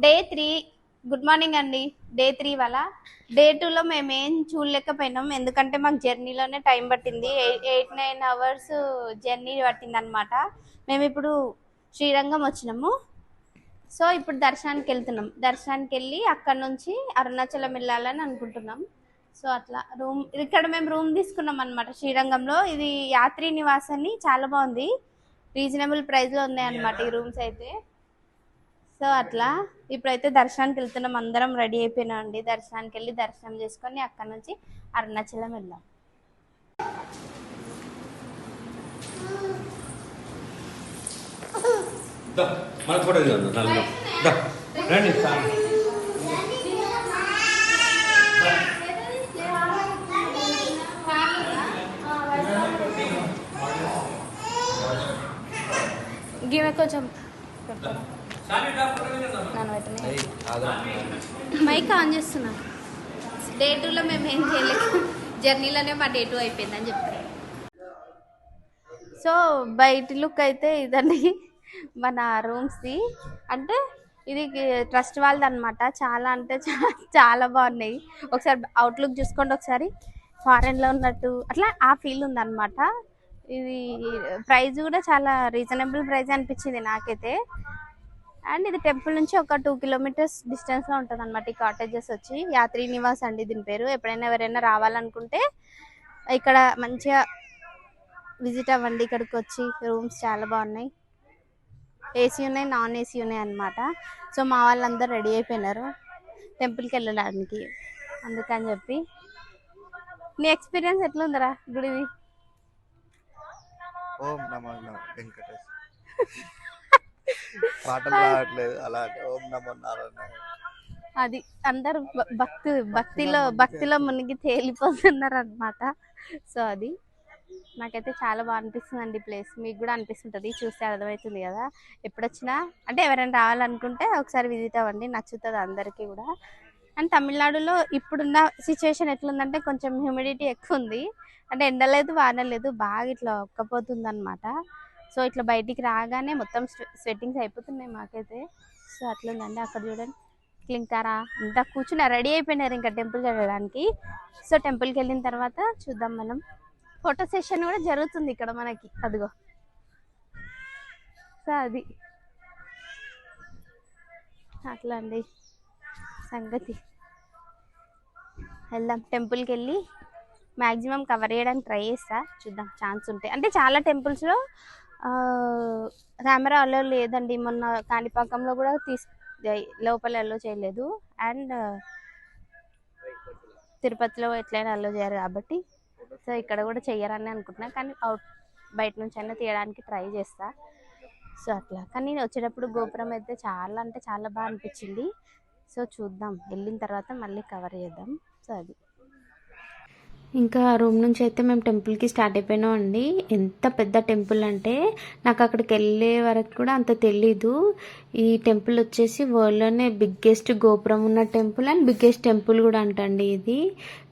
Day 3 good morning అండి. Day 3 వల్ల day 2లో మేమేం చూడలేకపోయినాం, ఎందుకంటే మాకు జర్నీలోనే టైం పట్టింది. 8-9 అవర్స్ జర్నీ పట్టింది అనమాట. మేము ఇప్పుడు శ్రీరంగం వచ్చినాము. సో ఇప్పుడు దర్శనానికి వెళ్తున్నాం. దర్శనానికి వెళ్ళి అక్కడ నుంచి అరుణాచలం వెళ్ళాలని అనుకుంటున్నాం. సో అట్లా ఇక్కడ మేము రూమ్ తీసుకున్నాం అనమాట శ్రీరంగంలో. ఇది యాత్రి నివాస్ అని చాలా బాగుంది, రీజనబుల్ ప్రైస్లో ఉన్నాయి అనమాట ఈ రూమ్స్ అయితే. సో అట్లా ఇప్పుడైతే దర్శనానికి వెళ్తున్నాం, అందరం రెడీ అయిపోయినాం అండి. దర్శనానికి వెళ్ళి దర్శనం చేసుకొని అక్కడ నుంచి అరుణాచలం వెళ్దాం. మన ఫోటో రండి. గివ కొంచెం మైక్ ఆన్ చేస్తున్నా. డే 2లో మేము ఏం చేయలేదు, జర్నీలోనే మా డే 2 అయిపోయిందని చెప్తారు. సో బయటి లుక్ అయితే ఇదండి మన రూమ్స్ది. అంటే ఇది ట్రస్ట్ వాళ్ళది అనమాట. చాలా అంటే చాలా బాగున్నాయి. ఒకసారి అవుట్లుక్ చూసుకోండి, ఒకసారి ఫారెన్లో ఉన్నట్టు అట్లా ఆ ఫీల్ ఉందన్నమాట. ఇది ప్రైస్ కూడా చాలా రీజనబుల్ ప్రైస్ అనిపించింది నాకైతే. అండ్ ఇది టెంపుల్ నుంచి ఒక 2 కిలోమీటర్స్ డిస్టెన్స్లో ఉంటుంది అనమాట. ఈ కాటేజెస్ వచ్చి యాత్రి నివాస్ అండి దీని పేరు. ఎప్పుడైనా ఎవరైనా రావాలనుకుంటే ఇక్కడ మంచిగా విజిట్ అవ్వండి. ఇక్కడికి వచ్చి రూమ్స్ చాలా బాగున్నాయి, ఏసీ ఉన్నాయి, నాన్ ఏసీ ఉన్నాయి అనమాట. సో మా వాళ్ళందరూ రెడీ అయిపోయినారు టెంపుల్కి వెళ్ళడానికి, అందుకని చెప్పి. నీ ఎక్స్పీరియన్స్ ఎట్లుందరా గుడిది? ఓం నమో వెంకటేశ్ పాటలు రావట్లేదు, అలా ఓం నమో నారాయణ. అది అందరు భక్తిలో మునిగి తేలిపోతున్నారు అనమాట. సో అది నాకైతే చాలా బాగా అనిపిస్తుంది అండి ప్లేస్. మీకు కూడా అనిపిస్తుంటుంది, చూస్తే అర్థమవుతుంది కదా. ఎప్పుడొచ్చినా అంటే ఎవరైనా రావాలనుకుంటే ఒకసారి విజిట్ అవ్వండి, నచ్చుతుంది అందరికీ కూడా. అండ్ తమిళనాడులో ఇప్పుడున్న సిచ్యువేషన్ ఎట్లుందంటే కొంచెం హ్యూమిడిటీ ఎక్కువ ఉంది. అంటే ఎండలేదు వానలేదు, బాగా ఇట్లా ఒక్కపోతుంది అనమాట. సో ఇట్లా బయటికి రాగానే మొత్తం స్వెట్టింగ్స్ అయిపోతున్నాయి మాకైతే. సో అట్లుందండి. అక్కడ చూడండి క్లింకారా అంతా కూర్చుని రెడీ అయిపోయినారు ఇంకా టెంపుల్కి వెళ్ళడానికి. సో టెంపుల్కి వెళ్ళిన తర్వాత చూద్దాం మనం. ఫోటో సెషన్ కూడా జరుగుతుంది ఇక్కడ మనకి, అదిగో. సో అది అట్లా అండి సంగతి. వెళ్దాం టెంపుల్కి వెళ్ళి మ్యాక్సిమం కవర్ చేయడానికి ట్రై చేస్తా, చూద్దాం ఛాన్స్ ఉంటే. అంటే చాలా టెంపుల్స్లో కెమెరా అలో లేదండి. మొన్న కాణిపాకంలో కూడా లోపల అలో చేయలేదు. అండ్ తిరుపతిలో ఎట్లయినా అలో చేయరు కాబట్టి సో ఇక్కడ కూడా చెయ్యరని అనుకుంటున్నా. కానీ బయట నుంచి అయినా తీయడానికి ట్రై చేస్తా. సో అట్లా. కానీ వచ్చేటప్పుడు గోపురం అయితే చాలా అంటే చాలా బాగా అనిపించింది. సో చూద్దాం, వెళ్ళిన తర్వాత మళ్ళీ కవర్ చేద్దాం. సో అది ఇంకా రూమ్ నుంచి అయితే మేము టెంపుల్కి స్టార్ట్ అయిపోయినాం అండి. ఎంత పెద్ద టెంపుల్ అంటే నాకు అక్కడికి వెళ్ళే వరకు కూడా అంత తెలీదు. ఈ టెంపుల్ వచ్చేసి వరల్డ్లోనే బిగ్గెస్ట్ గోపురం ఉన్న టెంపుల్ అండ్ బిగ్గెస్ట్ టెంపుల్ కూడా అంటండి. ఇది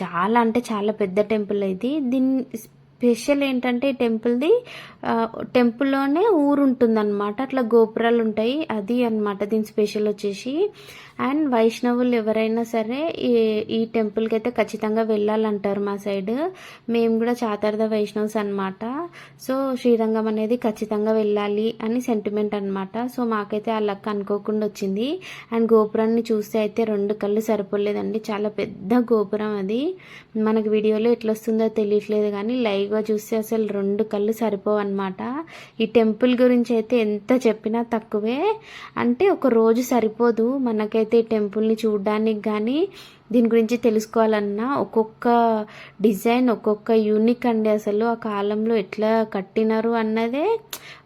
చాలా అంటే చాలా పెద్ద టెంపుల్. ఇది దీని స్పెషల్ ఏంటంటే ఈ టెంపుల్లోనే ఊరు ఉంటుంది అనమాట. అట్లా గోపురాలు ఉంటాయి, అది అనమాట దీని స్పెషల్ వచ్చేసి. అండ్ వైష్ణవులు ఎవరైనా సరే ఈ టెంపుల్కి అయితే ఖచ్చితంగా వెళ్ళాలంటారు మా సైడ్. మేము కూడా చాతార్ద వైష్ణవ్స్ అనమాట. సో శ్రీరంగం అనేది ఖచ్చితంగా వెళ్ళాలి అని సెంటిమెంట్ అనమాట. సో మాకైతే ఆ లక్ అనుకోకుండా వచ్చింది. అండ్ గోపురాన్ని చూస్తే అయితే 2 కళ్ళు సరిపోలేదండి, చాలా పెద్ద గోపురం అది. మనకు వీడియోలో ఎట్లా వస్తుందో తెలియట్లేదు, కానీ లైవ్గా చూస్తే అసలు 2 కళ్ళు సరిపోవు అనమాట. ఈ టెంపుల్ గురించి అయితే ఎంత చెప్పినా తక్కువే. అంటే ఒక రోజు సరిపోదు మనకైతే ఈ టెంపుల్ని చూడడానికి, కానీ దీని గురించి తెలుసుకోవాలన్నా ఒక్కొక్క డిజైన్ ఒక్కొక్క యూనిక్ అండి. అసలు ఆ కాలంలో ఎట్లా కట్టినారు అన్నదే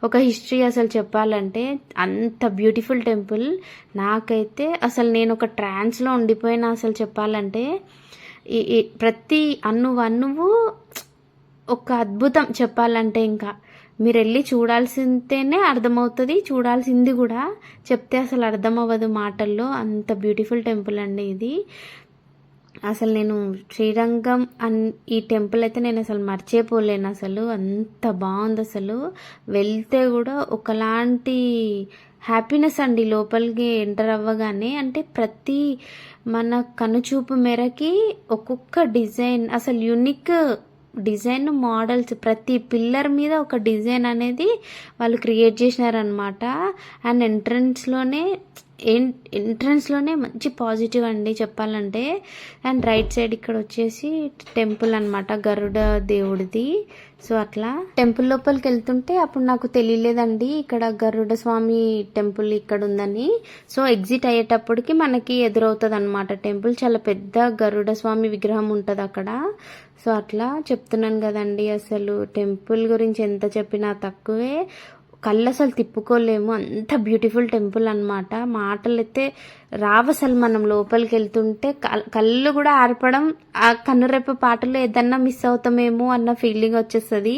ఒక హిస్టరీ అసలు చెప్పాలంటే. అంత బ్యూటిఫుల్ టెంపుల్. నాకైతే అసలు నేను ఒక ట్రాన్స్లో ఉండిపోయినా అసలు చెప్పాలంటే. ఈ ప్రతి అణువు ఒక అద్భుతం చెప్పాలంటే. ఇంకా మీరు వెళ్ళి చూడాల్సిందేనే అర్థమవుతుంది, చూడాల్సింది కూడా చెప్తే అసలు అర్థం అవ్వదు మాటల్లో. అంత బ్యూటిఫుల్ టెంపుల్ అండి ఇది. అసలు నేను శ్రీరంగం ఈ టెంపుల్ అయితే నేను అసలు మర్చిపోలేను. అసలు అంత బాగుంది. అసలు వెళ్తే కూడా ఒకలాంటి హ్యాపీనెస్ అండి లోపలికి ఎంటర్ అవ్వగానే. అంటే ప్రతి మన కనుచూపు మేరకి ఒక్కొక్క డిజైన్, అసలు యూనిక్ డిజైన్ మోడల్స్, ప్రతి పిల్లర్ మీద ఒక డిజైన్ అనేది వాళ్ళు క్రియేట్ చేసినారనమాట. అండ్ ఎంట్రన్స్లోనే మంచి పాజిటివ్ అండి చెప్పాలంటే. అండ్ రైట్ సైడ్ ఇక్కడ వచ్చేసి టెంపుల్ అనమాట, గరుడ దేవుడిది. సో అట్లా టెంపుల్ లోపలికి వెళ్తుంటే అప్పుడు నాకు తెలియలేదండి ఇక్కడ గరుడ స్వామి టెంపుల్ ఇక్కడ ఉందని. సో ఎగ్జిట్ అయ్యేటప్పటికి మనకి ఎదురవుతుంది అనమాట టెంపుల్. చాలా పెద్ద గరుడ స్వామి విగ్రహం ఉంటుంది అక్కడ. సో అట్లా చెప్తున్నాను కదండి, అసలు టెంపుల్ గురించి ఎంత చెప్పినా తక్కువే. కళ్ళు అసలు తిప్పుకోలేము, అంత బ్యూటిఫుల్ టెంపుల్ అనమాట. మాటలు అయితే రావసలు. మనం లోపలికి వెళ్తుంటే కళ్ళు కూడా ఆర్పడం, ఆ కన్నురెప్ప పాటలు ఏదన్నా మిస్ అవుతామేమో అన్న ఫీలింగ్ వచ్చేస్తుంది.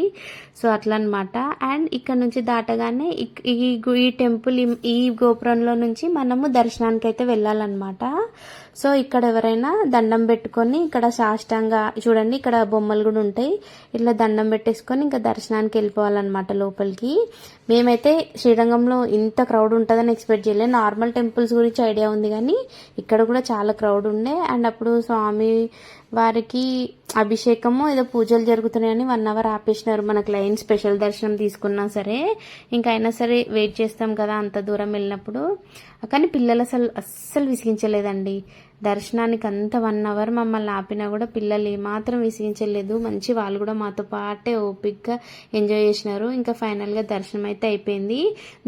సో అట్లా అనమాట. అండ్ ఇక్కడ నుంచి దాటగానే ఈ టెంపుల్, ఈ గోపురంలో నుంచి మనము దర్శనానికి అయితే వెళ్ళాలన్నమాట. సో ఇక్కడ ఎవరైనా దండం పెట్టుకొని, ఇక్కడ సాష్టాంగా చూడండి, ఇక్కడ బొమ్మలు కూడా ఉంటాయి, ఇట్లా దండం పెట్టేసుకొని ఇంకా దర్శనానికి వెళ్ళిపోవాలన్నమాట లోపలికి. మేమైతే శ్రీరంగంలో ఇంత క్రౌడ్ ఉంటుందని ఎక్స్పెక్ట్ చేయలేదు. నార్మల్ టెంపుల్స్ గురించి ఐడియా ఉంది కానీ ఇక్కడ కూడా చాలా క్రౌడ్ ఉండే. అండ్ అప్పుడు స్వామి వారికి అభిషేకము ఏదో పూజలు జరుగుతున్నాయని 1 hour ఆపేసినారు. మనకు లైన్ స్పెషల్ దర్శనం తీసుకున్నా సరే, ఇంకా అయినా సరే వెయిట్ చేస్తాం కదా అంత దూరం వెళ్ళినప్పుడు. కానీ పిల్లలు అస్సలు విసిగించలేదండి. దర్శనానికి అంత 1 hour మమ్మల్ని ఆపినా కూడా పిల్లలు ఏమాత్రం విసిగించలేదు. మంచి వాళ్ళు కూడా మాతో పాటే ఓపిక్గా ఎంజాయ్ చేసినారు. ఇంకా ఫైనల్గా దర్శనం అయితే అయిపోయింది.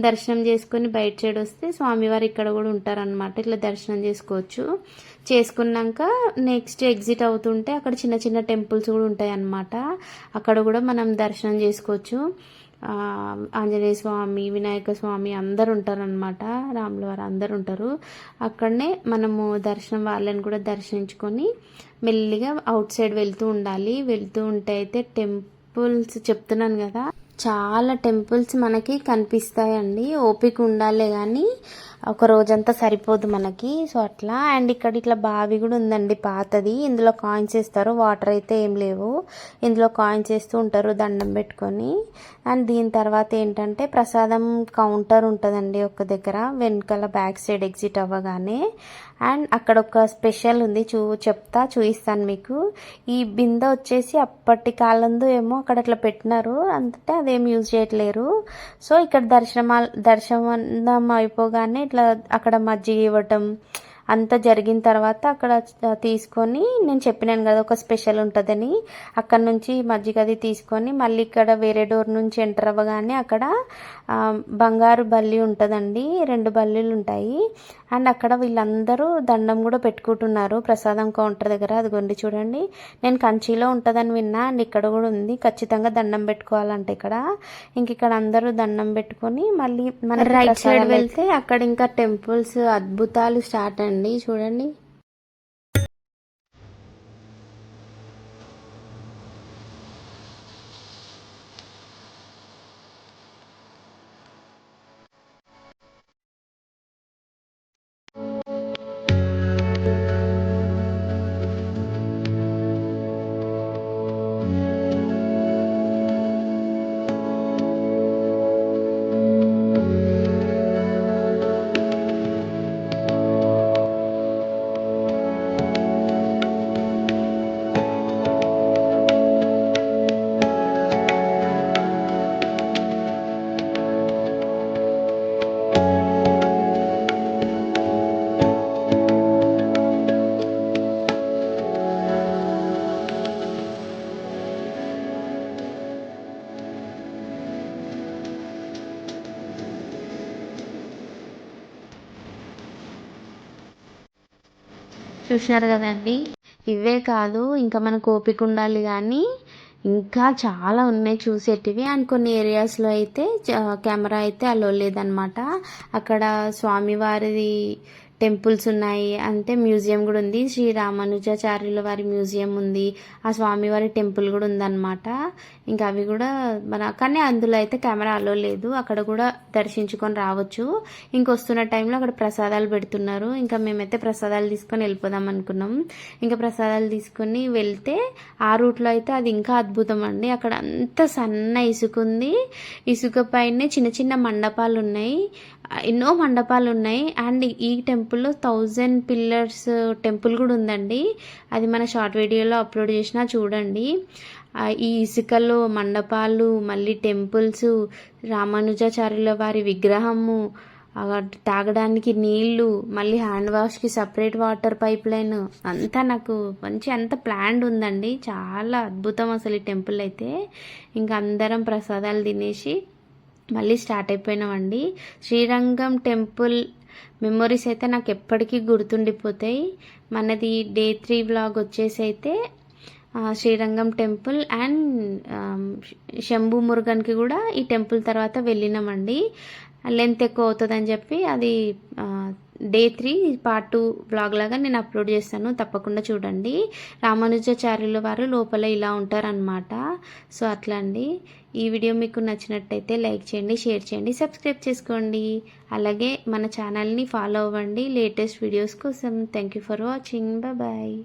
దర్శనం చేసుకుని బయట సైడ్ వస్తే స్వామివారు ఇక్కడ కూడా ఉంటారనమాట. ఇట్లా దర్శనం చేసుకోవచ్చు. చేసుకున్నాక నెక్స్ట్ ఎగ్జిట్ అవుతుంటే అక్కడ చిన్న చిన్న టెంపుల్స్ కూడా ఉంటాయి అన్నమాట. అక్కడ కూడా మనం దర్శనం చేసుకోవచ్చు. ఆంజనేయ స్వామి, వినాయక స్వామి అందరు ఉంటారనమాట, రాముల వారు అందరు ఉంటారు. అక్కడనే మనము వాళ్ళని కూడా దర్శించుకొని మెల్లిగా అవుట్ సైడ్ వెళ్తూ ఉండాలి. వెళ్తూ ఉంటే అయితే టెంపుల్స్ చెప్తున్నాను కదా, చాలా టెంపుల్స్ మనకి కనిపిస్తాయండి. ఓపిక ఉండాలి కానీ ఒక రోజంతా సరిపోదు మనకి. సో అట్లా. అండ్ ఇక్కడ ఇట్లా బావి కూడా ఉందండి పాతది. ఇందులో కాయిన్స్ వేస్తారు, వాటర్ అయితే ఏం లేవు. ఇందులో కాయిన్స్ వేస్తూ ఉంటారు దండం పెట్టుకొని. అండ్ దీని తర్వాత ఏంటంటే ప్రసాదం కౌంటర్ ఉంటుందండి ఒక దగ్గర, వెనకాల బ్యాక్ సైడ్ ఎగ్జిట్ అవ్వగానే. అండ్ అక్కడ ఒక స్పెషల్ ఉంది, చూపిస్తాను మీకు. ఈ బిందె వచ్చేసి అప్పటి కాలంలో ఏమో అక్కడ అట్లా పెట్టినారు, అంటే అదేం యూజ్ చేయట్లేరు. సో ఇక్కడ దర్శనం అయిపోగానే ఇట్లా అక్కడ మజ్జిగ ఇవ్వటం అంతా జరిగిన తర్వాత అక్కడ తీసుకొని, నేను చెప్పినాను కదా ఒక స్పెషల్ ఉంటుందని, అక్కడ నుంచి మజ్జిగ అది తీసుకొని మళ్ళీ ఇక్కడ వేరే డోర్ నుంచి ఎంటర్ అవ్వగానే అక్కడ బంగారు బల్లి ఉంటుందండి, 2 బల్లీలు ఉంటాయి. అండ్ అక్కడ వీళ్ళందరూ దండం కూడా పెట్టుకుంటున్నారు ప్రసాదం కౌంటర్ దగ్గర. అదిగోండి చూడండి, నేను కంచిలో ఉంటుందని విన్నా, అండ్ ఇక్కడ కూడా ఉంది. ఖచ్చితంగా దండం పెట్టుకోవాలంటే ఇక్కడ అందరూ దండం పెట్టుకొని మళ్ళీ మన రైట్ సైడ్ వెళ్తే అక్కడ ఇంకా టెంపుల్స్ అద్భుతాలు స్టార్ట్ అండి. చూడండి, చూసినారు కదండి. ఇవే కాదు, ఇంకా మనకు ఓపిక ఉండాలి కానీ ఇంకా చాలా ఉన్నాయి చూసేటివి. అండ్ కొన్ని ఏరియాస్లో అయితే కెమెరా అయితే అలో లేదనమాట. అక్కడ స్వామివారిది టెంపుల్స్ ఉన్నాయి, అంటే మ్యూజియం కూడా ఉంది. శ్రీ రామానుజాచార్యుల వారి మ్యూజియం ఉంది, ఆ స్వామివారి టెంపుల్ కూడా ఉందన్నమాట. ఇంకా అవి కూడా కానీ అందులో అయితే కెమెరా అలో లేదు. అక్కడ కూడా దర్శించుకొని రావచ్చు. ఇంకొస్తున్న టైంలో అక్కడ ప్రసాదాలు పెడుతున్నారు. ఇంకా మేమైతే ప్రసాదాలు తీసుకొని వెళ్ళిపోదాం అనుకున్నాం. ఇంకా ప్రసాదాలు తీసుకొని వెళ్తే ఆ రూట్లో అయితే అది ఇంకా అద్భుతం అండి. అక్కడ అంత సన్న ఇసుక ఉంది, ఇసుక పైనే చిన్న చిన్న మండపాలు ఉన్నాయి. ఎన్నో మండపాలు ఉన్నాయి. అండ్ ఈ టెంపుల్లో 1000 పిల్లర్స్ టెంపుల్ కూడా ఉందండి. అది మన షార్ట్ వీడియోలో అప్లోడ్ చేసినా చూడండి. ఈ ఇసుకలో మండపాలు, మళ్ళీ టెంపుల్స్, రామానుజాచార్యుల వారి విగ్రహము, తాగడానికి నీళ్ళు, మళ్ళీ హ్యాండ్ వాష్కి సపరేట్ వాటర్ పైప్ లైన్, అంతా నాకు అంత ప్లాన్డ్ ఉందండి. చాలా అద్భుతం అసలు ఈ టెంపుల్ అయితే. ఇంకా అందరం ప్రసాదాలు తినేసి మళ్ళీ స్టార్ట్ అయిపోయినామండి. శ్రీరంగం టెంపుల్ మెమొరీస్ అయితే నాకు ఎప్పటికీ గుర్తుండిపోతాయి. మనది డే 3 వ్లాగ్ వచ్చేసి అయితే శ్రీరంగం టెంపుల్ అండ్ శంభు మురుగన్కి కూడా ఈ టెంపుల్ తర్వాత వెళ్ళినామండి. లెంత్ ఎక్కువ అవుతుందని చెప్పి అది డే 3 పార్ట్ 2 బ్లాగ్ లాగా నేను అప్లోడ్ చేస్తాను, తప్పకుండా చూడండి. రామానుజాచార్యుల వారు లోపల ఇలా ఉంటారనమాట. సో అట్లా అండి. ఈ వీడియో మీకు నచ్చినట్టయితే లైక్ చేయండి, షేర్ చేయండి, సబ్స్క్రైబ్ చేసుకోండి. అలాగే మన ఛానల్ని ఫాలో అవ్వండి లేటెస్ట్ వీడియోస్ కోసం. Thank you for watching. Bye.